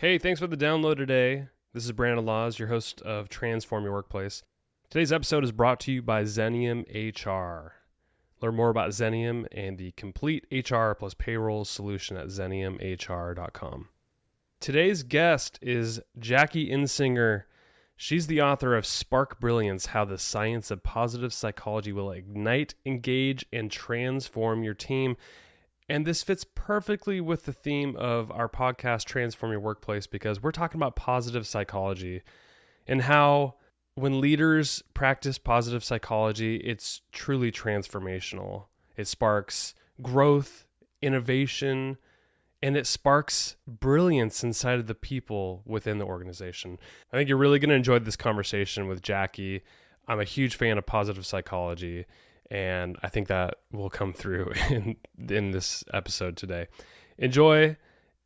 Hey, thanks for the download today. This is Brandon Laws, your host of Transform Your Workplace. Today's episode is brought to you by Xenium HR. Learn more about Xenium and the complete HR plus payroll solution at xeniumhr.com. Today's guest is Jackie Insinger. She's the author of Spark Brilliance, How the Science of Positive Psychology Will Ignite, Engage, and Transform Your Team. And this fits perfectly with the theme of our podcast, Transform Your Workplace, because we're talking about positive psychology and how when leaders practice positive psychology, it's truly transformational. It sparks growth, innovation, and it sparks brilliance inside of the people within the organization. I think you're really going to enjoy this conversation with Jackie. I'm a huge fan of positive psychology, and I think that will come through in this episode today. Enjoy,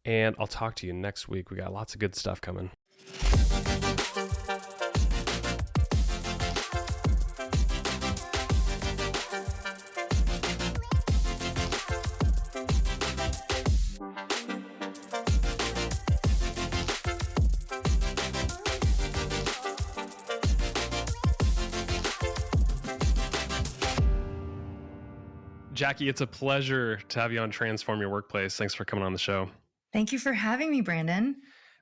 and I'll talk to you next week. We got lots of good stuff coming. Jackie, it's a pleasure to have you on Transform Your Workplace. Thanks for coming on the show. Thank you for having me, Brandon.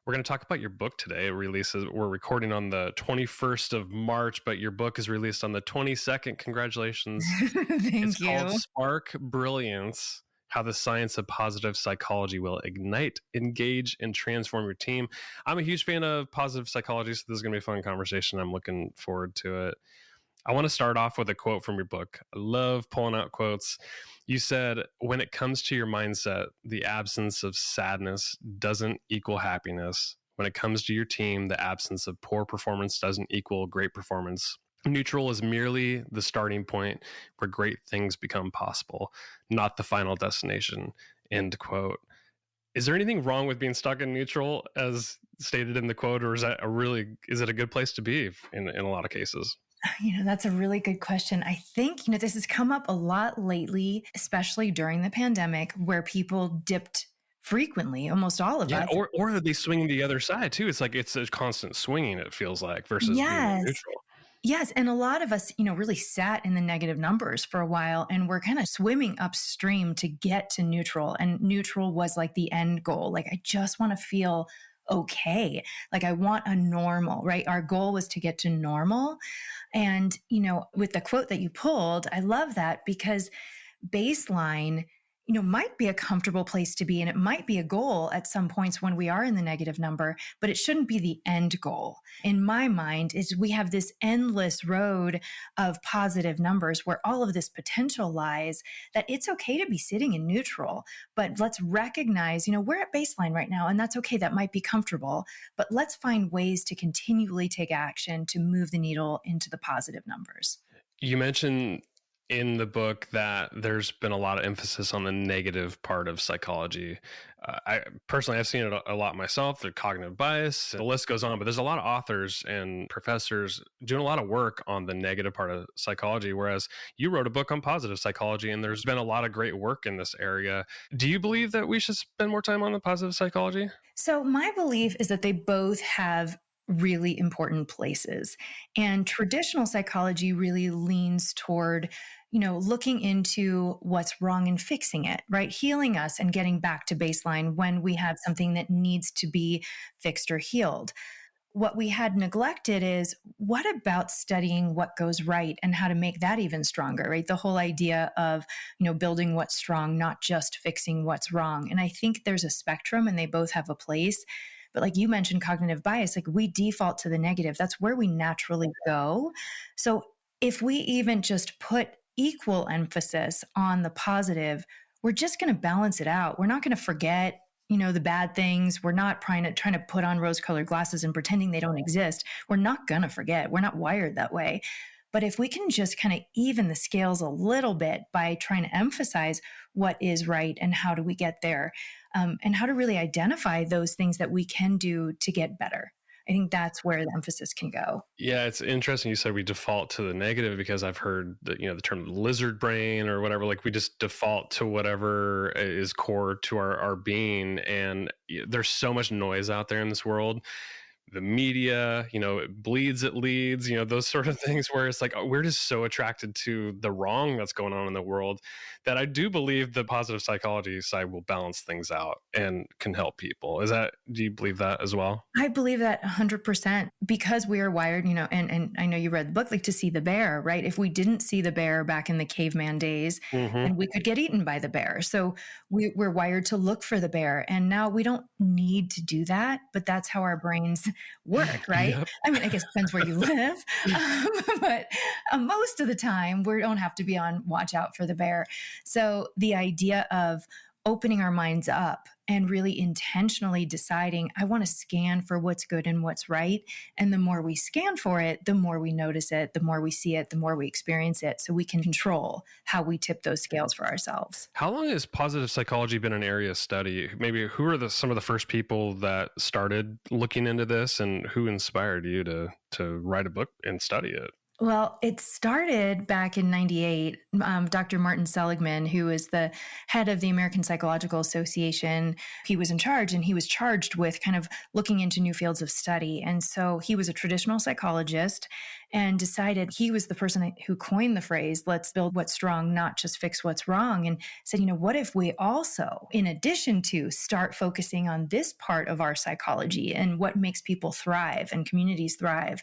We're going to talk about your book today. We're recording on the 21st of March, but your book is released on the 22nd. Congratulations. It's called Spark Brilliance, How the Science of Positive Psychology Will Ignite, Engage, and Transform Your Team. I'm a huge fan of positive psychology, so this is going to be a fun conversation. I'm looking forward to it. I want to start off with a quote from your book. I love pulling out quotes. You said, when it comes to your mindset, the absence of sadness doesn't equal happiness. When it comes to your team, the absence of poor performance doesn't equal great performance. Neutral is merely the starting point where great things become possible, not the final destination. End quote. Is there anything wrong with being stuck in neutral as stated in the quote, or is it a good place to be in a lot of cases? That's a really good question. I think, this has come up a lot lately, especially during the pandemic, where people dipped frequently, almost all of us. Or are they swinging the other side too? It's like it's a constant swinging, it feels like, versus being neutral. Yes. And a lot of us, really sat in the negative numbers for a while, and we're kind of swimming upstream to get to neutral. And neutral was like the end goal. Like, I just want to feel okay. Like, I want a normal, right? Our goal was to get to normal. And, with the quote that you pulled, I love that, because baseline, might be a comfortable place to be. And it might be a goal at some points when we are in the negative number, but it shouldn't be the end goal. In my mind, is we have this endless road of positive numbers where all of this potential lies, that it's okay to be sitting in neutral, but let's recognize, we're at baseline right now, and that's okay. That might be comfortable, but let's find ways to continually take action to move the needle into the positive numbers. You mentioned in the book that there's been a lot of emphasis on the negative part of psychology. I've seen it a lot myself, the cognitive bias, the list goes on, but there's a lot of authors and professors doing a lot of work on the negative part of psychology, whereas you wrote a book on positive psychology, and there's been a lot of great work in this area. Do you believe that we should spend more time on the positive psychology? So my belief is that they both have really important places. And traditional psychology really leans toward, looking into what's wrong and fixing it, right? Healing us and getting back to baseline when we have something that needs to be fixed or healed. What we had neglected is, what about studying what goes right and how to make that even stronger, right? The whole idea of, building what's strong, not just fixing what's wrong. And I think there's a spectrum, and they both have a place. But like you mentioned, cognitive bias, like we default to the negative. That's where we naturally go. So if we even just put equal emphasis on the positive, we're just going to balance it out. We're not going to forget, the bad things. We're not trying to put on rose-colored glasses and pretending they don't exist. We're not going to forget. We're not wired that way. But if we can just kind of even the scales a little bit by trying to emphasize what is right and how do we get there, and how to really identify those things that we can do to get better. I think that's where the emphasis can go. Yeah, it's interesting you said we default to the negative, because I've heard the term lizard brain or whatever. Like, we just default to whatever is core to our being. And there's so much noise out there in this world. The media, it bleeds, it leads, those sort of things, where it's like, we're just so attracted to the wrong that's going on in the world, that I do believe the positive psychology side will balance things out and can help people. Do you believe that as well? I believe that 100%, because we are wired, and I know you read the book, like, to see the bear, right? If we didn't see the bear back in the caveman days, then we could get eaten by the bear. So we're wired to look for the bear. And now we don't need to do that, but that's how our brains work, right? Yep. I mean, I guess it depends where you live. But most of the time, we don't have to be on watch out for the bear. So the idea of opening our minds up and really intentionally deciding, I want to scan for what's good and what's right. And the more we scan for it, the more we notice it, the more we see it, the more we experience it. So we can control how we tip those scales for ourselves. How long has positive psychology been an area of study? Maybe who are some of the first people that started looking into this, and who inspired you to write a book and study it? Well, it started back in 98. Dr. Martin Seligman, who is the head of the American Psychological Association, he was in charge, and he was charged with kind of looking into new fields of study. And so he was a traditional psychologist and decided he was the person who coined the phrase, let's build what's strong, not just fix what's wrong. And said, what if we also, in addition to start focusing on this part of our psychology and what makes people thrive and communities thrive?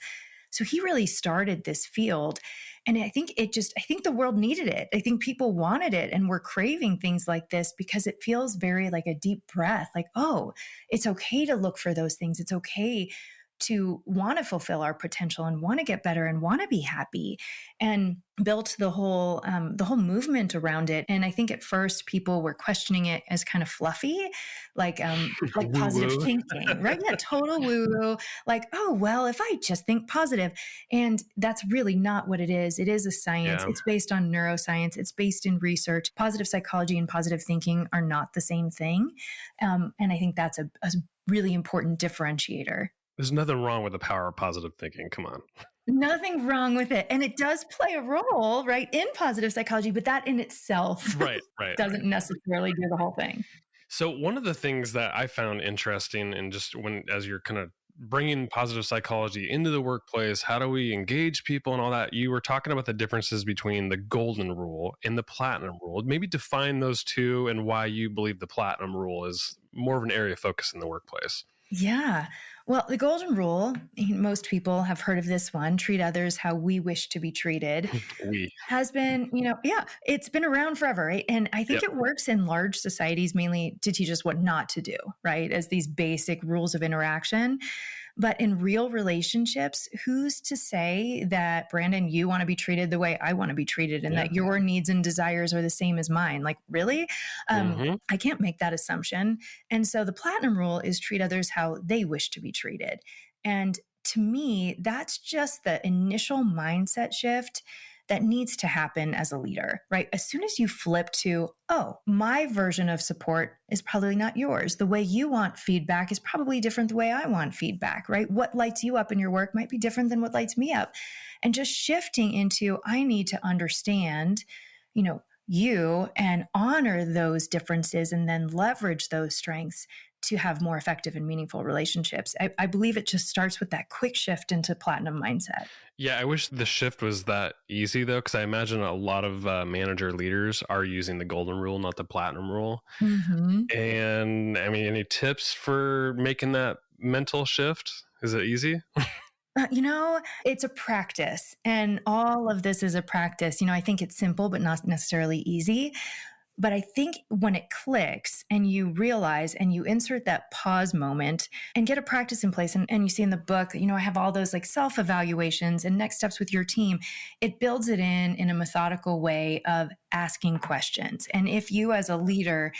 So he really started this field. And I think the world needed it. I think people wanted it and were craving things like this, because it feels very like a deep breath, like, oh, it's okay to look for those things. It's okay to want to fulfill our potential and want to get better and want to be happy, and built the whole movement around it. And I think at first people were questioning it as kind of fluffy, like positive thinking, right? Yeah, total woo-woo. Like, oh, well, if I just think positive. And that's really not what it is. It is a science. Yeah. It's based on neuroscience. It's based in research. Positive psychology and positive thinking are not the same thing. And I think that's a really important differentiator. There's nothing wrong with the power of positive thinking. Come on. Nothing wrong with it. And it does play a role, right, in positive psychology, but that in itself Right. doesn't necessarily do the whole thing. So one of the things that I found interesting, and just as you're kind of bringing positive psychology into the workplace, how do we engage people and all that? You were talking about the differences between the golden rule and the platinum rule. Maybe define those two, and why you believe the platinum rule is more of an area of focus in the workplace. Yeah. Well, the golden rule, most people have heard of this one, treat others how we wish to be treated, has been, it's been around forever, right? And I think it works in large societies mainly to teach us what not to do, right? As these basic rules of interaction. But in real relationships, who's to say that, Brandon, you want to be treated the way I want to be treated, and that your needs and desires are the same as mine? Like, really? I can't make that assumption. And so the platinum rule is treat others how they wish to be treated. And to me, that's just the initial mindset shift that needs to happen as a leader, right? As soon as you flip to, oh, my version of support is probably not yours. The way you want feedback is probably different the way I want feedback, right? What lights you up in your work might be different than what lights me up. And just shifting into, I need to understand, you, and honor those differences, and then leverage those strengths to have more effective and meaningful relationships. I believe it just starts with that quick shift into platinum mindset. Yeah, I wish the shift was that easy, though, because I imagine a lot of manager leaders are using the golden rule, not the platinum rule. Mm-hmm. And I mean, any tips for making that mental shift? Is it easy? It's a practice, and all of this is a practice. I think it's simple, but not necessarily easy. But I think when it clicks and you realize and you insert that pause moment and get a practice in place, and you see in the book, I have all those like self-evaluations and next steps with your team. It builds it in a methodical way of asking questions. And if you as a leader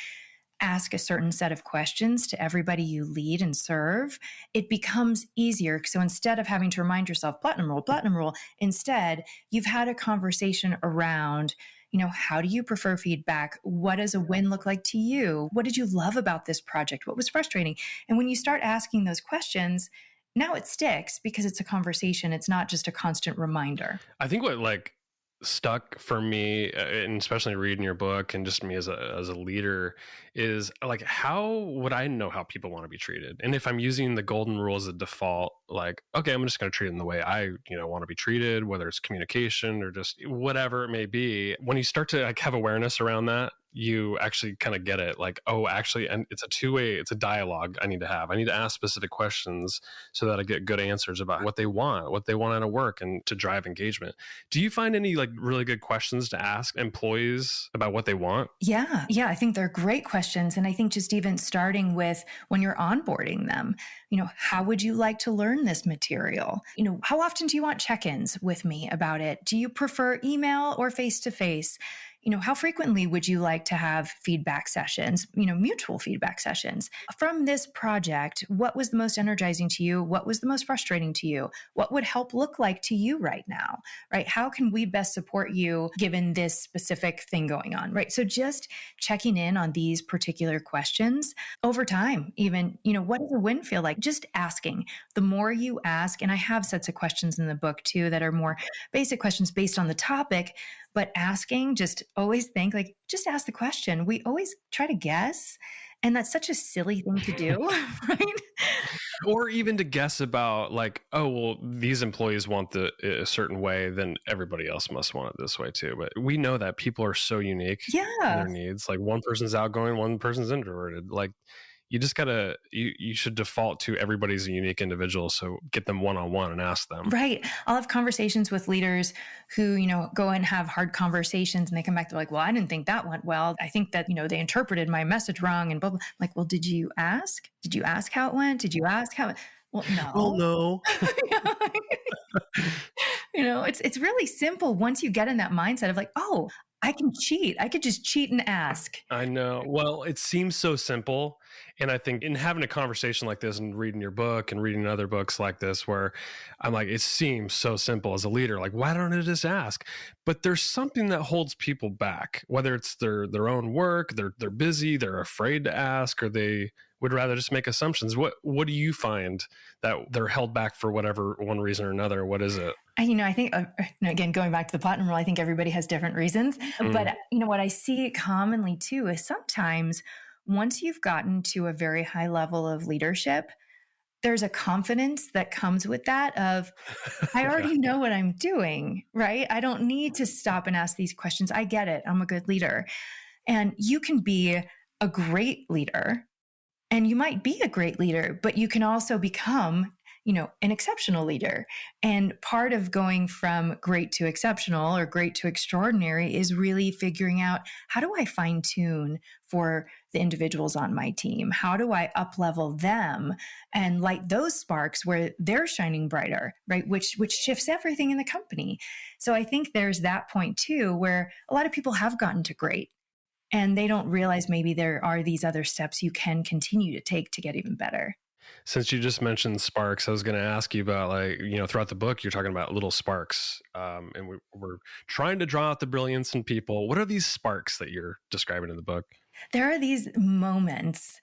ask a certain set of questions to everybody you lead and serve, it becomes easier. So instead of having to remind yourself, platinum rule, instead you've had a conversation around, how do you prefer feedback? What does a win look like to you? What did you love about this project? What was frustrating? And when you start asking those questions, now it sticks because it's a conversation. It's not just a constant reminder. I think what like stuck for me, and especially reading your book and just me as a leader, is like, how would I know how people want to be treated? And if I'm using the golden rule as a default, like, okay, I'm just going to treat them the way I want to be treated, whether it's communication or just whatever it may be. When you start to like have awareness around that, you actually kind of get it, like, oh, actually, and it's a two-way, it's a dialogue I need to have. I need to ask specific questions so that I get good answers about what they want out of work, and to drive engagement. Do you find any like really good questions to ask employees about what they want? Yeah. Yeah. I think they're great questions. And I think just even starting with when you're onboarding them, how would you like to learn this material? How often do you want check-ins with me about it? Do you prefer email or face-to-face? How frequently would you like to have feedback sessions, mutual feedback sessions? From this project, what was the most energizing to you? What was the most frustrating to you? What would help look like to you right now, right? How can we best support you given this specific thing going on, right? So just checking in on these particular questions over time, even, what does a win feel like? Just asking. The more you ask, and I have sets of questions in the book too that are more basic questions based on the topic, but asking, just always think like, just ask the question. We always try to guess. And that's such a silly thing to do, right? Or even to guess about like, oh, well, these employees want a certain way, then everybody else must want it this way too. But we know that people are so unique in their needs. Like one person's outgoing, one person's introverted. Like you just gotta, you should default to everybody's a unique individual. So get them one-on-one and ask them. Right. I'll have conversations with leaders who, go and have hard conversations and they come back, they're like, well, I didn't think that went well. I think that, they interpreted my message wrong and blah, blah. I'm like, well, did you ask? Did you ask how it went? Did you ask how it? Well, no. Well, no. It's really simple once you get in that mindset of like, oh, I can cheat. I could just cheat and ask. I know. Well, it seems so simple. And I think in having a conversation like this and reading your book and reading other books like this, where I'm like, it seems so simple as a leader. Like, why don't I just ask? But there's something that holds people back, whether it's their own work, they're busy, they're afraid to ask, or they would rather just make assumptions. What do you find that they're held back for whatever one reason or another? What is it? I think, again, going back to the platinum rule, I think everybody has different reasons. But, what I see commonly too is sometimes once you've gotten to a very high level of leadership, there's a confidence that comes with that of, I already know what I'm doing, right? I don't need to stop and ask these questions. I get it. I'm a good leader. And you can be a great leader. And you might be a great leader, but you can also become, an exceptional leader. And part of going from great to exceptional or great to extraordinary is really figuring out, how do I fine tune for the individuals on my team? How do I up level them and light those sparks where they're shining brighter, right? Which shifts everything in the company. So I think there's that point too, where a lot of people have gotten to great, and they don't realize maybe there are these other steps you can continue to take to get even better. Since you just mentioned sparks, I was going to ask you about, like, throughout the book, you're talking about little sparks. And we're trying to draw out the brilliance in people. What are these sparks that you're describing in the book? There are these moments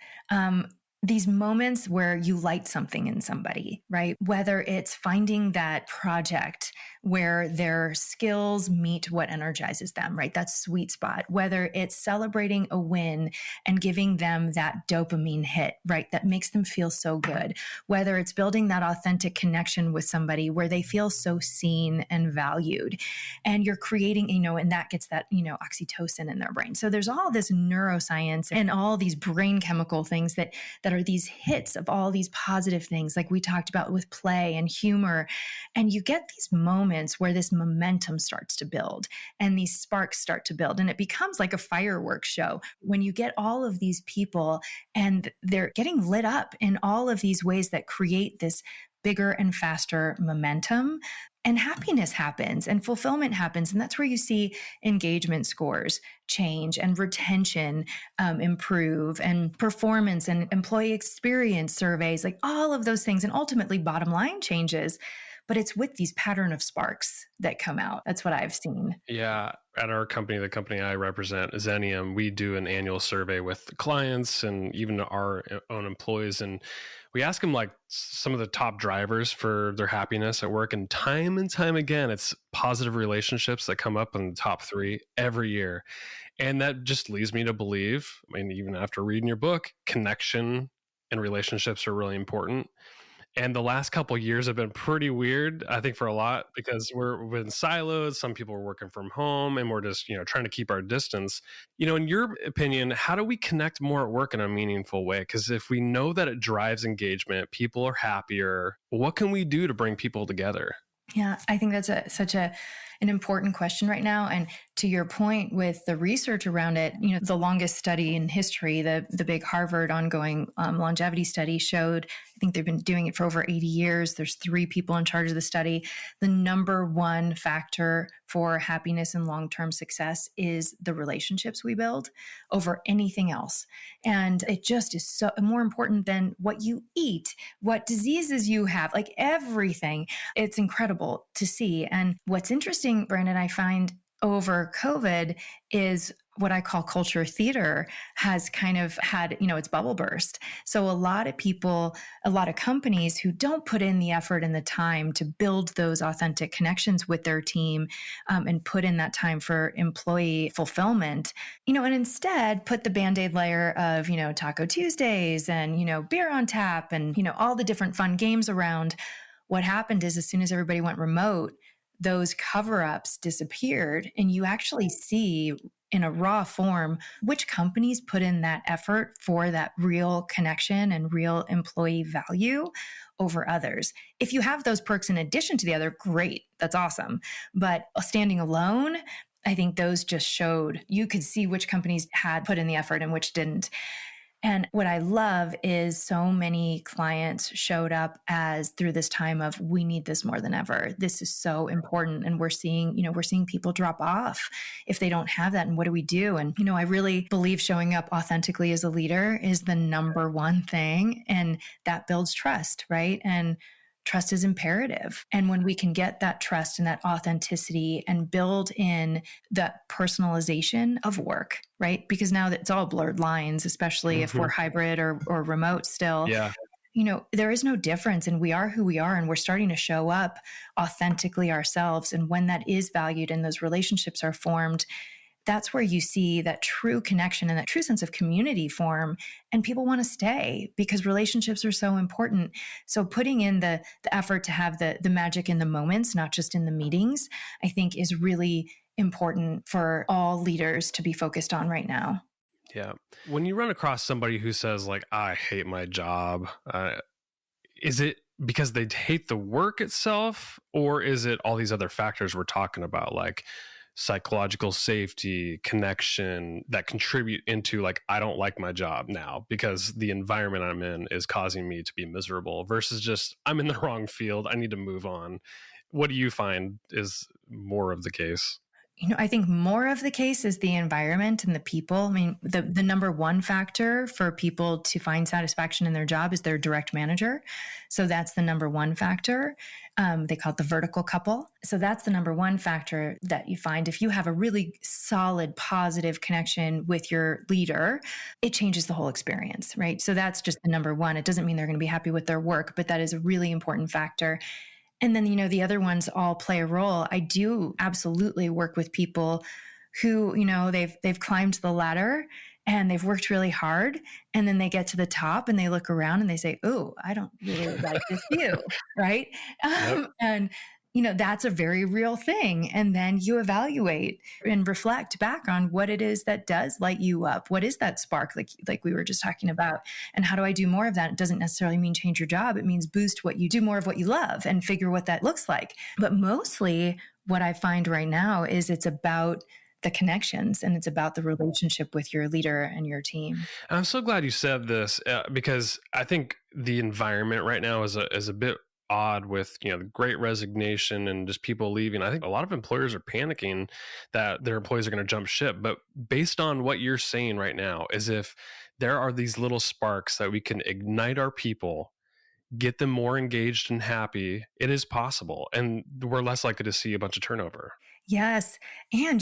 where you light something in somebody, right? Whether it's finding that project where their skills meet what energizes them, right? That sweet spot. Whether it's celebrating a win and giving them that dopamine hit, right? That makes them feel so good. Whether it's building that authentic connection with somebody where they feel so seen and valued. And you're creating, and that gets that, oxytocin in their brain. So there's all this neuroscience and all these brain chemical things that are these hits of all these positive things, like we talked about with play and humor. And you get these moments where this momentum starts to build and these sparks start to build. And it becomes like a fireworks show when you get all of these people and they're getting lit up in all of these ways that create this bigger and faster momentum. And happiness happens and fulfillment happens. And that's where you see engagement scores change and retention improve and performance and employee experience surveys, like all of those things. And ultimately bottom line changes. But it's with these pattern of sparks that come out. That's what I've seen. Yeah. At our company, the company I represent, Zenium, we do an annual survey with clients and even our own employees. And we ask them like some of the top drivers for their happiness at work, and time again, it's positive relationships that come up in the top three every year. And that just leads me to believe, I mean, even after reading your book, connection and relationships are really important. And the last couple of years have been pretty weird, I think, for a lot, because we're in silos. Some people are working from home, and we're just, trying to keep our distance. In your opinion, how do we connect more at work in a meaningful way? Because if we know that it drives engagement, people are happier, what can we do to bring people together? Yeah, I think that's such an important question right now. And to your point with the research around it, the longest study in history, the big Harvard ongoing longevity study showed, I think they've been doing it for over 80 years. There's 3 people in charge of the study. The number one factor for happiness and long-term success is the relationships we build over anything else. And it just is so more important than what you eat, what diseases you have, like everything. It's incredible to see. And what's interesting, Brandon, I find over COVID is what I call culture theater has kind of had, its bubble burst. So a lot of people, a lot of companies who don't put in the effort and the time to build those authentic connections with their team and put in that time for employee fulfillment, and instead put the Band-Aid layer of, Taco Tuesdays and, beer on tap and, all the different fun games around. What happened is as soon as everybody went remote, those cover-ups disappeared, and you actually see in a raw form which companies put in that effort for that real connection and real employee value over others. If you have those perks in addition to the other, great, that's awesome. But standing alone, I think those just showed, you could see which companies had put in the effort and which didn't. And what I love is so many clients showed up as through this time of, we need this more than ever. This is so important. And we're seeing people drop off if they don't have that. And what do we do? And, I really believe showing up authentically as a leader is the number one thing. And that builds trust, right? And trust is imperative. And when we can get that trust and that authenticity and build in that personalization of work, right? Because now that it's all blurred lines, especially if we're hybrid or remote still. Yeah. There is no difference, and we are who we are, and we're starting to show up authentically ourselves. And when that is valued and those relationships are formed, that's where you see that true connection and that true sense of community form, and people want to stay because relationships are so important. So putting in the effort to have the magic in the moments, not just in the meetings, I think is really important for all leaders to be focused on right now. Yeah. When you run across somebody who says like, I hate my job, is it because they hate the work itself, or is it all these other factors we're talking about, like psychological safety, connection, that contribute into like, I don't like my job now because the environment I'm in is causing me to be miserable, versus just, I'm in the wrong field, I need to move on? What do you find is more of the case? I think more of the case is the environment and the people. I mean, the number one factor for people to find satisfaction in their job is their direct manager. So that's the number one factor. They call it the vertical couple. So that's the number one factor that you find. If you have a really solid, positive connection with your leader, it changes the whole experience, right? So that's just the number one. It doesn't mean they're going to be happy with their work, but that is a really important factor. And then, the other ones all play a role. I do absolutely work with people who, they've climbed the ladder and they've worked really hard. And then they get to the top and they look around and they say, oh, I don't really like this view. Right. Yep. And, that's a very real thing. And then you evaluate and reflect back on what it is that does light you up. What is that spark, like we were just talking about? And how do I do more of that? It doesn't necessarily mean change your job. It means boost what you do, more of what you love, and figure what that looks like. But mostly what I find right now is it's about the connections, and it's about the relationship with your leader and your team. I'm so glad you said this, because I think the environment right now is a bit odd with the great resignation and just people leaving. I think a lot of employers are panicking that their employees are going to jump ship. But based on what you're saying right now, is if there are these little sparks that we can ignite our people, get them more engaged and happy, it is possible, and we're less likely to see a bunch of turnover. Yes. And,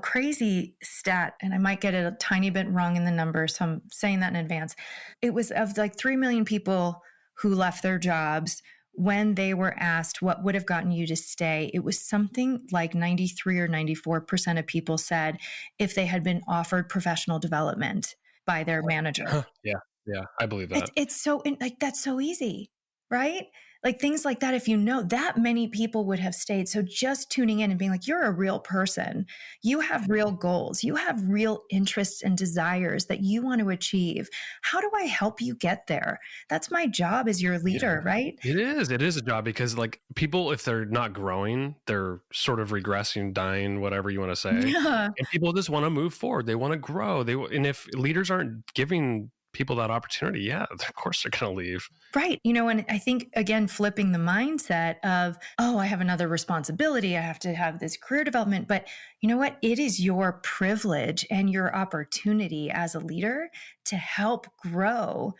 crazy stat, and I might get it a tiny bit wrong in the numbers, so I'm saying that in advance. It was of like 3 million people who left their jobs, when they were asked what would have gotten you to stay, it was something like 93 or 94% of people said if they had been offered professional development by their manager. Huh. Yeah. Yeah. I believe that. It's so like that's so easy, right? Like things like that, if you know that many people would have stayed. So just tuning in and being like, you're a real person. You have real goals. You have real interests and desires that you want to achieve. How do I help you get there? That's my job as your leader, right? It is. It is a job because like people, if they're not growing, they're sort of regressing, dying, whatever you want to say. Yeah. And people just want to move forward. They want to grow. And if leaders aren't giving people that opportunity, yeah, of course they're going to leave. Right. And I think, again, flipping the mindset of, oh, I have another responsibility. I have to have this career development. But you know what? It is your privilege and your opportunity as a leader to help grow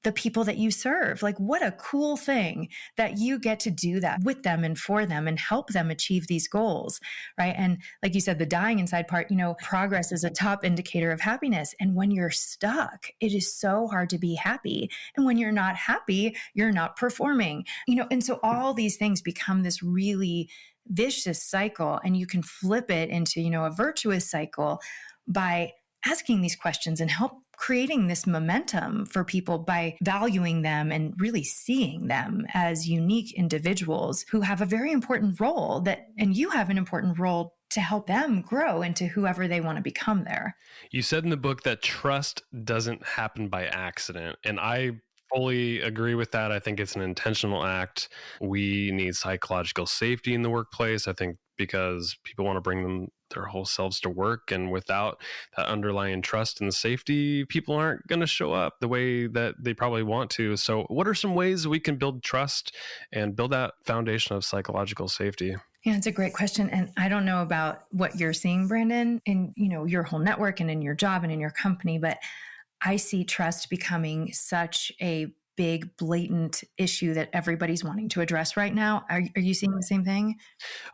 the people that you serve. Like, what a cool thing that you get to do that with them and for them and help them achieve these goals. Right. And like you said, the dying inside part, progress is a top indicator of happiness. And when you're stuck, it is so hard to be happy. And when you're not happy, you're not performing, and so all these things become this really vicious cycle, and you can flip it into, a virtuous cycle by asking these questions and help creating this momentum for people by valuing them and really seeing them as unique individuals who have a very important role and you have an important role to help them grow into whoever they want to become there. You said in the book that trust doesn't happen by accident. And I fully agree with that. I think it's an intentional act. We need psychological safety in the workplace. I think because people want to bring their whole selves to work. And without that underlying trust and safety, people aren't going to show up the way that they probably want to. So what are some ways we can build trust and build that foundation of psychological safety? Yeah, it's a great question. And I don't know about what you're seeing, Brandon, in, your whole network and in your job and in your company, but I see trust becoming such a big, blatant issue that everybody's wanting to address right now. Are you seeing the same thing?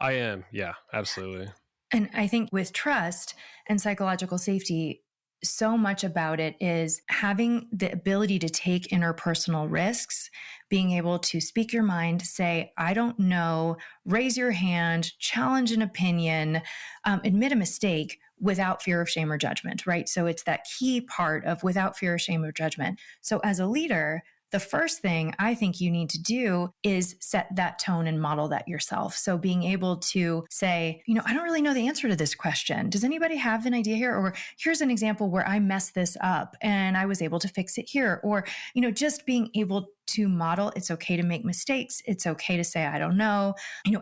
I am. Yeah, absolutely. And I think with trust and psychological safety, so much about it is having the ability to take interpersonal risks, being able to speak your mind, say, I don't know, raise your hand, challenge an opinion, admit a mistake without fear of shame or judgment, right? So it's that key part of without fear of shame or judgment. So as a leader, the first thing I think you need to do is set that tone and model that yourself. So being able to say, I don't really know the answer to this question. Does anybody have an idea here? Or here's an example where I messed this up and I was able to fix it here. Or, just being able to model, it's okay to make mistakes. It's okay to say, I don't know,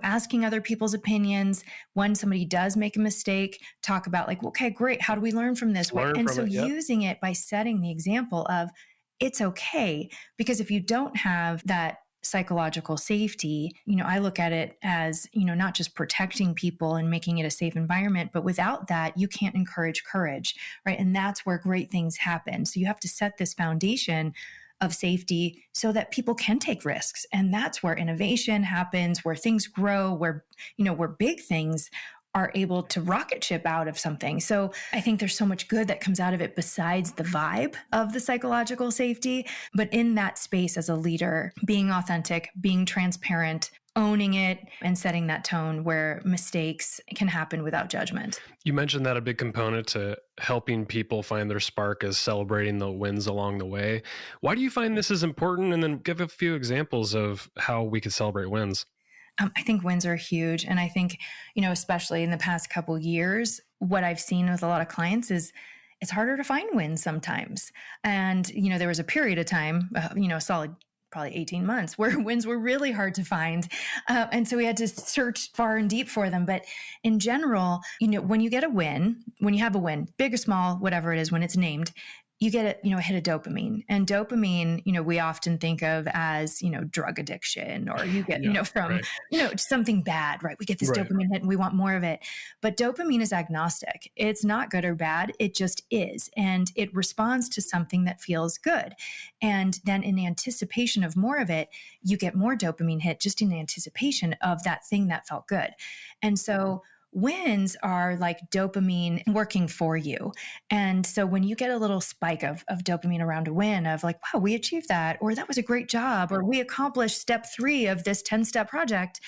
asking other people's opinions. When somebody does make a mistake, talk about like, okay, great. How do we learn from this? And so using it by setting the example of, it's okay. Because if you don't have that psychological safety, I look at it as, not just protecting people and making it a safe environment, but without that, you can't encourage courage, right? And that's where great things happen. So you have to set this foundation of safety so that people can take risks. And that's where innovation happens, where things grow, where big things are able to rocket ship out of something. So I think there's so much good that comes out of it besides the vibe of the psychological safety. But in that space as a leader, being authentic, being transparent, owning it, and setting that tone where mistakes can happen without judgment. You mentioned that a big component to helping people find their spark is celebrating the wins along the way. Why do you find this is important? And then give a few examples of how we could celebrate wins. I think wins are huge. And I think, especially in the past couple of years, what I've seen with a lot of clients is it's harder to find wins sometimes. And, there was a period of time, a solid probably 18 months where wins were really hard to find. And so we had to search far and deep for them. But in general, when you get a win, when you have a win, big or small, whatever it is, when it's named, you get a hit of dopamine. And dopamine, we often think of as, drug addiction, or you get, from, something bad, right? We get this dopamine hit and we want more of it. But dopamine is agnostic. It's not good or bad. It just is. And it responds to something that feels good. And then in anticipation of more of it, you get more dopamine hit just in anticipation of that thing that felt good. And so wins are like dopamine working for you. And so when you get a little spike of dopamine around a win of like, wow, we achieved that, or that was a great job, or we accomplished step 3 of this 10-step project,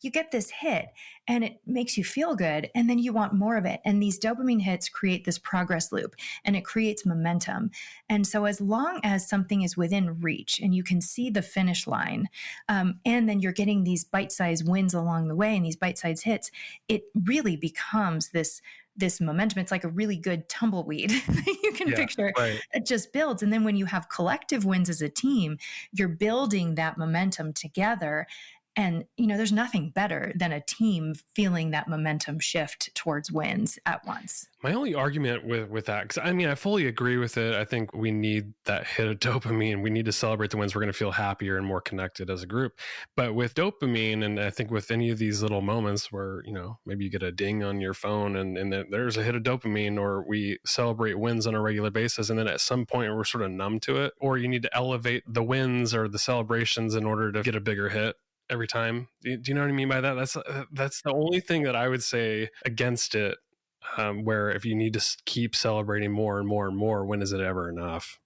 you get this hit and it makes you feel good. And then you want more of it. And these dopamine hits create this progress loop and it creates momentum. And so as long as something is within reach and you can see the finish line, and then you're getting these bite-sized wins along the way and these bite-sized hits, it really becomes this momentum. It's like a really good tumbleweed that you can picture. Right. It just builds. And then when you have collective wins as a team, you're building that momentum together. And, there's nothing better than a team feeling that momentum shift towards wins at once. My only argument with that, because I fully agree with it. I think we need that hit of dopamine. We need to celebrate the wins. We're going to feel happier and more connected as a group. But with dopamine, and I think with any of these little moments where, maybe you get a ding on your phone and there's a hit of dopamine, or we celebrate wins on a regular basis. And then at some point we're sort of numb to it, or you need to elevate the wins or the celebrations in order to get a bigger hit every time. Do you know what I mean by that? That's the only thing that I would say against it, where if you need to keep celebrating more and more and more, when is it ever enough?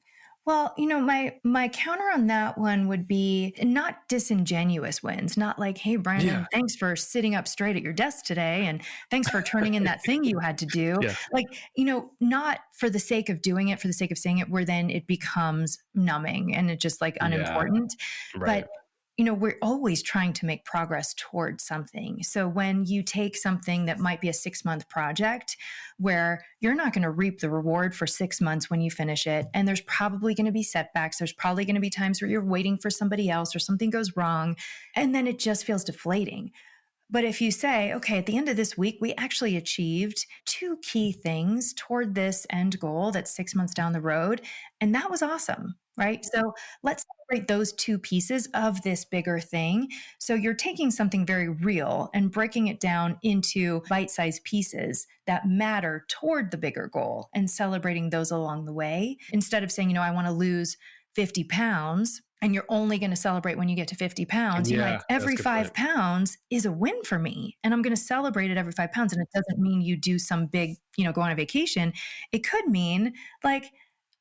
Well, my counter on that one would be not disingenuous wins, not like, hey, Brandon, thanks for sitting up straight at your desk today. And thanks for turning in that thing you had to do. Yeah. Like, not for the sake of doing it, for the sake of saying it, where then it becomes numbing and it's just like unimportant. Right. But we're always trying to make progress towards something. So when you take something that might be a 6-month project where you're not going to reap the reward for 6 months when you finish it, and there's probably going to be setbacks, there's probably going to be times where you're waiting for somebody else or something goes wrong, and then it just feels deflating. But if you say, okay, at the end of this week, we actually achieved 2 key things toward this end goal that's 6 months down the road, and that was awesome, right? So let's celebrate those 2 pieces of this bigger thing. So you're taking something very real and breaking it down into bite-sized pieces that matter toward the bigger goal and celebrating those along the way. Instead of saying, I want to lose 50 pounds, and you're only going to celebrate when you get to 50 pounds. Every 5 pounds is a win for me. And I'm going to celebrate it every 5 pounds. And it doesn't mean you do some big, go on a vacation. It could mean like,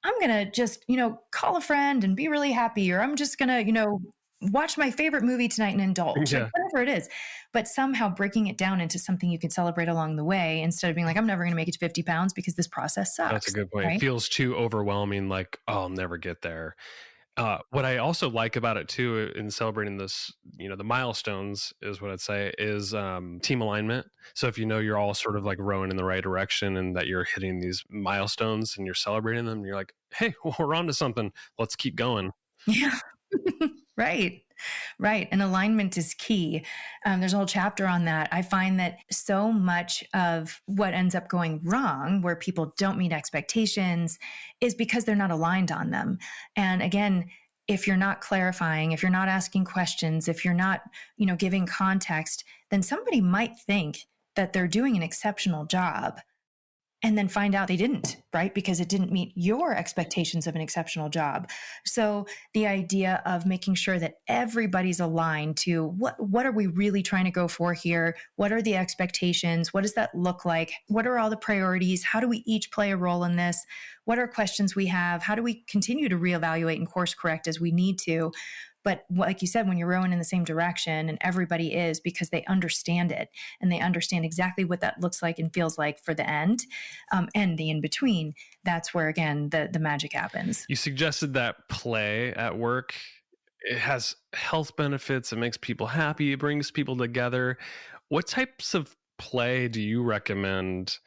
I'm going to just, call a friend and be really happy, or I'm just going to, watch my favorite movie tonight and indulge, like whatever it is. But somehow breaking it down into something you can celebrate along the way, instead of being like, I'm never going to make it to 50 pounds because this process sucks. That's a good point. Right? It feels too overwhelming. Like, oh, I'll never get there. What I also like about it too, in celebrating this, the milestones is what I'd say is team alignment. So if you're all sort of like rowing in the right direction and that you're hitting these milestones and you're celebrating them, and you're like, hey, we're on to something. Let's keep going. Yeah. Right. And alignment is key. There's a whole chapter on that. I find that so much of what ends up going wrong, where people don't meet expectations, is because they're not aligned on them. And again, if you're not clarifying, if you're not asking questions, if you're not, giving context, then somebody might think that they're doing an exceptional job and then find out they didn't, right? Because it didn't meet your expectations of an exceptional job. So the idea of making sure that everybody's aligned to what are we really trying to go for here? What are the expectations? What does that look like? What are all the priorities? How do we each play a role in this? What are questions we have? How do we continue to reevaluate and course correct as we need to? But like you said, when you're rowing in the same direction, and everybody is, because they understand it and they understand exactly what that looks like and feels like for the end, and the in between, that's where, again, the magic happens. You suggested that play at work, it has health benefits. It makes people happy. It brings people together. What types of play do you recommend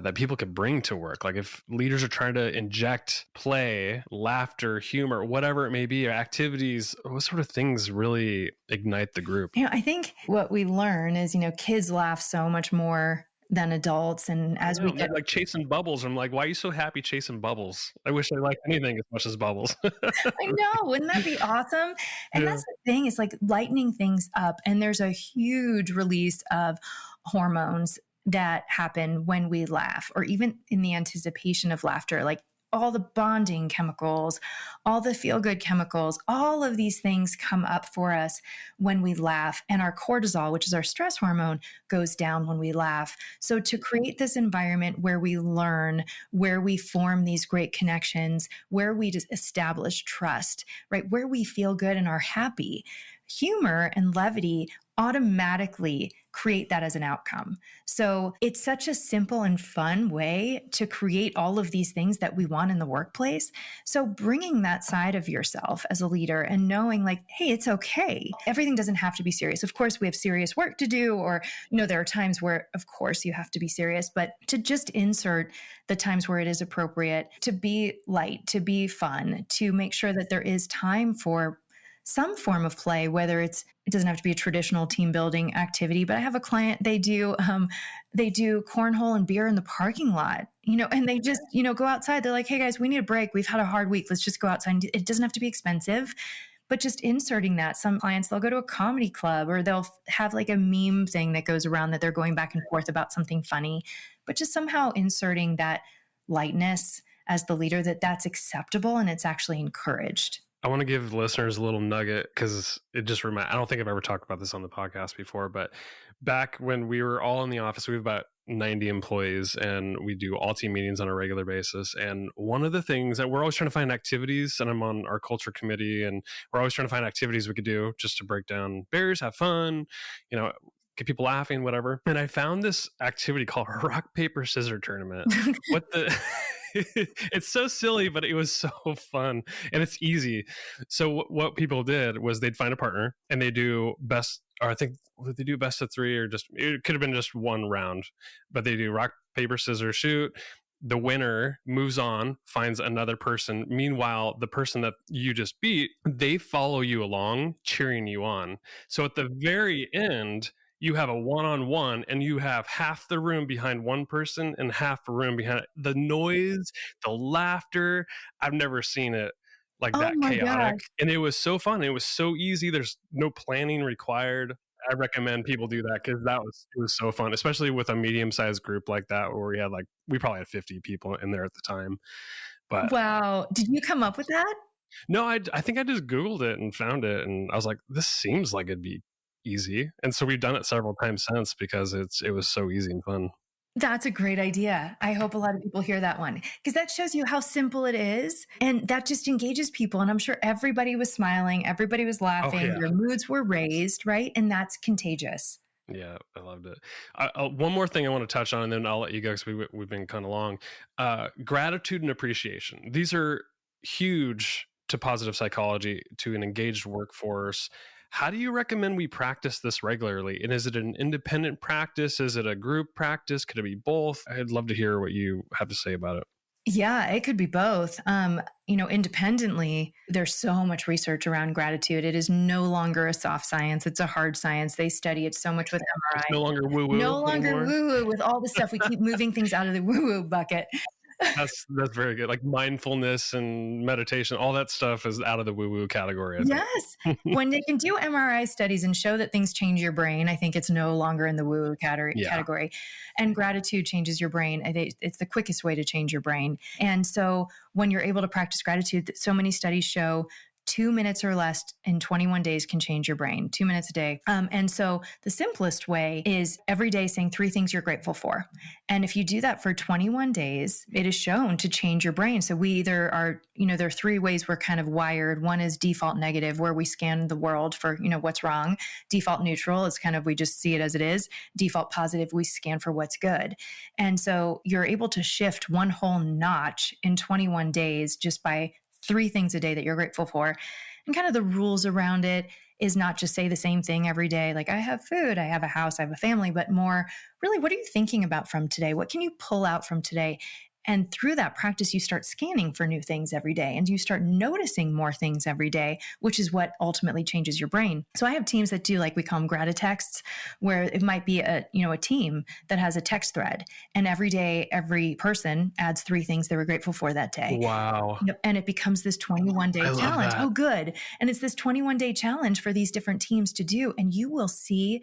that people could bring to work? Like if leaders are trying to inject play, laughter, humor, whatever it may be, or activities, what sort of things really ignite the group? I think what we learn is, kids laugh so much more than adults. And as we get like chasing bubbles, I'm like, why are you so happy chasing bubbles? I wish I liked anything as much as bubbles. I know, wouldn't that be awesome? And that's the thing, is like lightening things up. And there's a huge release of hormones that happen when we laugh, or even in the anticipation of laughter. Like all the bonding chemicals, all the feel good chemicals, all of these things come up for us when we laugh. And our cortisol, which is our stress hormone, goes down when we laugh. So to create this environment where we learn, where we form these great connections, where we just establish trust, right? Where we feel good and are happy, humor and levity automatically create that as an outcome. So it's such a simple and fun way to create all of these things that we want in the workplace. So bringing that side of yourself as a leader and knowing like, hey, it's okay. Everything doesn't have to be serious. Of course, we have serious work to do, or, there are times where, of course, you have to be serious, but to just insert the times where it is appropriate to be light, to be fun, to make sure that there is time for some form of play, whether it doesn't have to be a traditional team building activity, but I have a client, they do cornhole and beer in the parking lot, and they just, go outside. They're like, hey guys, we need a break. We've had a hard week. Let's just go outside. It doesn't have to be expensive, but just inserting that. Some clients, they'll go to a comedy club or they'll have like a meme thing that goes around that they're going back and forth about something funny, but just somehow inserting that lightness as the leader, that's acceptable and it's actually encouraged. I want to give listeners a little nugget because it just I don't think I've ever talked about this on the podcast before, but back when we were all in the office, we have about 90 employees and we do all team meetings on a regular basis. And one of the things that we're always trying to find activities, and I'm on our culture committee, and we're always trying to find activities we could do just to break down barriers, have fun, get people laughing, whatever. And I found this activity called a rock, paper, scissors tournament. It's so silly, but it was so fun and it's easy. So what people did was they'd find a partner and they do best, or I think they do best of three, or just, it could have been just one round, but they do rock, paper, scissors, shoot. The winner moves on, finds another person. Meanwhile, the person that you just beat, they follow you along, cheering you on. So at the very end, you have a one-on-one and you have half the room behind one person and half the room behind the noise, the laughter. I've never seen it like that chaotic. Gosh. And it was so fun. It was so easy. There's no planning required. I recommend people do that because it was so fun, especially with a medium-sized group like that where we probably had 50 people in there at the time. But wow. Did you come up with that? No, I think I just Googled it and found it and I was like, this seems like it'd be easy. And so we've done it several times since because it was so easy and fun. That's a great idea. I hope a lot of people hear that one because that shows you how simple it is. And that just engages people. And I'm sure everybody was smiling. Everybody was laughing. Oh, yeah. Your moods were raised, right? And that's contagious. Yeah, I loved it. One more thing I want to touch on, and then I'll let you go because we've been kind of long. Gratitude and appreciation. These are huge to positive psychology, to an engaged workforce. How do you recommend we practice this regularly? And is it an independent practice? Is it a group practice? Could it be both? I'd love to hear what you have to say about it. Yeah, it could be both. Independently, there's so much research around gratitude. It is no longer a soft science. It's a hard science. They study it so much with MRI. It's no longer woo-woo. No longer woo-woo with all the stuff. We keep moving things out of the woo-woo bucket. That's very good. Like mindfulness and meditation, all that stuff is out of the woo-woo category. Yes. When they can do MRI studies and show that things change your brain, I think it's no longer in the woo-woo category. And gratitude changes your brain. It's the quickest way to change your brain. And so when you're able to practice gratitude, so many studies show 2 minutes or less in 21 days can change your brain, 2 minutes a day. And so the simplest way is every day saying 3 things you're grateful for. And if you do that for 21 days, it is shown to change your brain. So we either are, there are 3 ways we're kind of wired. One is default negative, where we scan the world for, what's wrong. Default neutral is kind of, we just see it as it is. Default positive, we scan for what's good. And so you're able to shift one whole notch in 21 days just by 3 things a day that you're grateful for. And kind of the rules around it is not just say the same thing every day. Like I have food, I have a house, I have a family, but more really, what are you thinking about from today? What can you pull out from today? And through that practice, you start scanning for new things every day and you start noticing more things every day, which is what ultimately changes your brain. So I have teams that do, like we call them gratitexts, where it might be a team that has a text thread, and every day, every person adds 3 things they were grateful for that day. Wow. And it becomes this 21-day challenge. Oh, good. And it's this 21-day challenge for these different teams to do. And you will see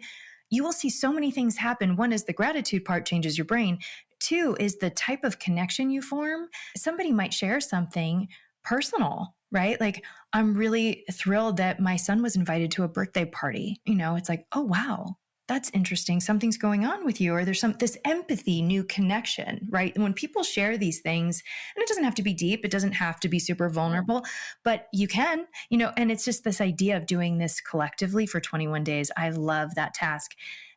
so many things happen. One is the gratitude part changes your brain. Two is the type of connection you form. Somebody might share something personal, right? Like, I'm really thrilled that my son was invited to a birthday party. It's like, oh, wow, that's interesting. Something's going on with you, or there's this empathy, new connection, right? And when people share these things, and it doesn't have to be deep, it doesn't have to be super vulnerable, but you can, and it's just this idea of doing this collectively for 21 days. I love that task.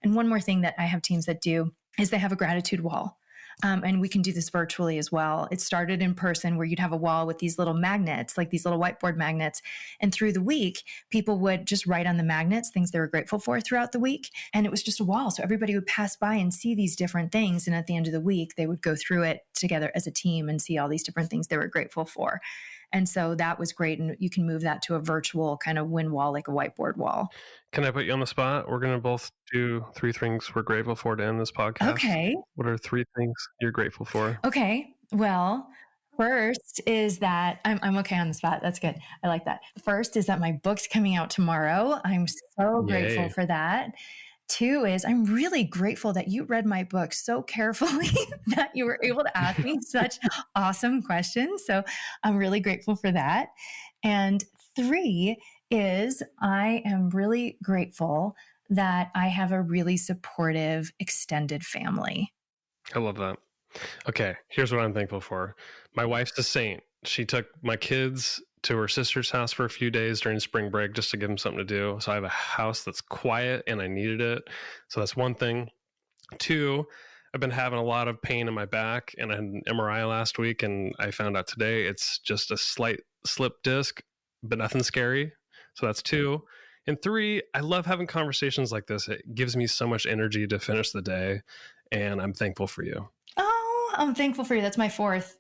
And one more thing that I have teams that do is they have a gratitude wall. And we can do this virtually as well. It started in person where you'd have a wall with these little magnets, like these little whiteboard magnets. And through the week, people would just write on the magnets things they were grateful for throughout the week. And it was just a wall. So everybody would pass by and see these different things. And at the end of the week, they would go through it together as a team and see all these different things they were grateful for. And so that was great. And you can move that to a virtual kind of wind wall, like a whiteboard wall. Can I put you on the spot? We're going to both do 3 things we're grateful for to end this podcast. Okay. What are 3 things you're grateful for? Okay. Well, first is that I'm okay on the spot. That's good. I like that. First is that my book's coming out tomorrow. I'm so grateful for that. 2 is I'm really grateful that you read my book so carefully that you were able to ask me such awesome questions. So I'm really grateful for that. And 3 is I am really grateful that I have a really supportive extended family. I love that. Okay, here's what I'm thankful for. My wife's a saint. She took my kids to her sister's house for a few days during spring break just to give them something to do. So I have a house that's quiet and I needed it. So that's one thing. 2, I've been having a lot of pain in my back and I had an MRI last week and I found out today it's just a slight slip disc, but nothing scary. So that's 2. And 3, I love having conversations like this. It gives me so much energy to finish the day and I'm thankful for you. Oh, I'm thankful for you. That's my 4th.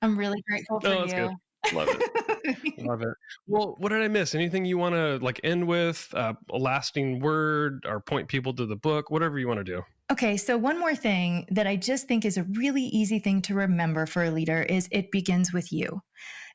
I'm really grateful for you. That's good. Love it. Love it. Well, what did I miss? Anything you want to end with? A lasting word or point people to the book? Whatever you want to do. Okay, so one more thing that I just think is a really easy thing to remember for a leader is it begins with you.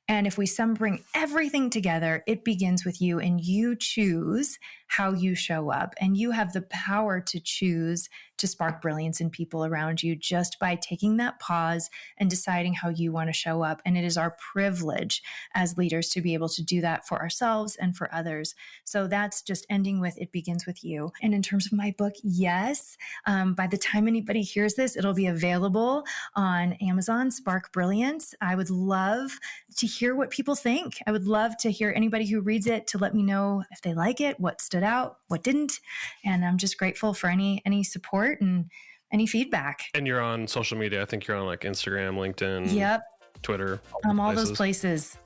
And if we bring everything together, it begins with you and you choose how you show up. And you have the power to choose to spark brilliance in people around you just by taking that pause and deciding how you want to show up. And it is our privilege as leaders to be able to do that for ourselves and for others. So that's just ending with it begins with you. And in terms of my book, yes, by the time anybody hears this, it'll be available on Amazon, Spark Brilliance. I would love to hear what people think. I would love to hear anybody who reads it to let me know if they like it, what stood out, what didn't. And I'm just grateful for any support and any feedback. And you're on social media. I think you're on like Instagram, LinkedIn, yep, Twitter. All those places.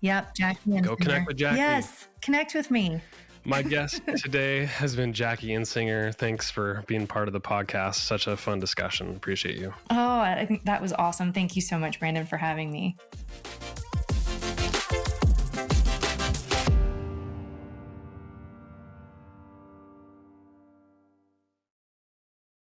Yep, Jackie. Go connect with Jackie. Yes, connect with me. My guest today has been Jackie Insinger. Thanks for being part of the podcast. Such a fun discussion. Appreciate you. Oh, I think that was awesome. Thank you so much, Brandon, for having me.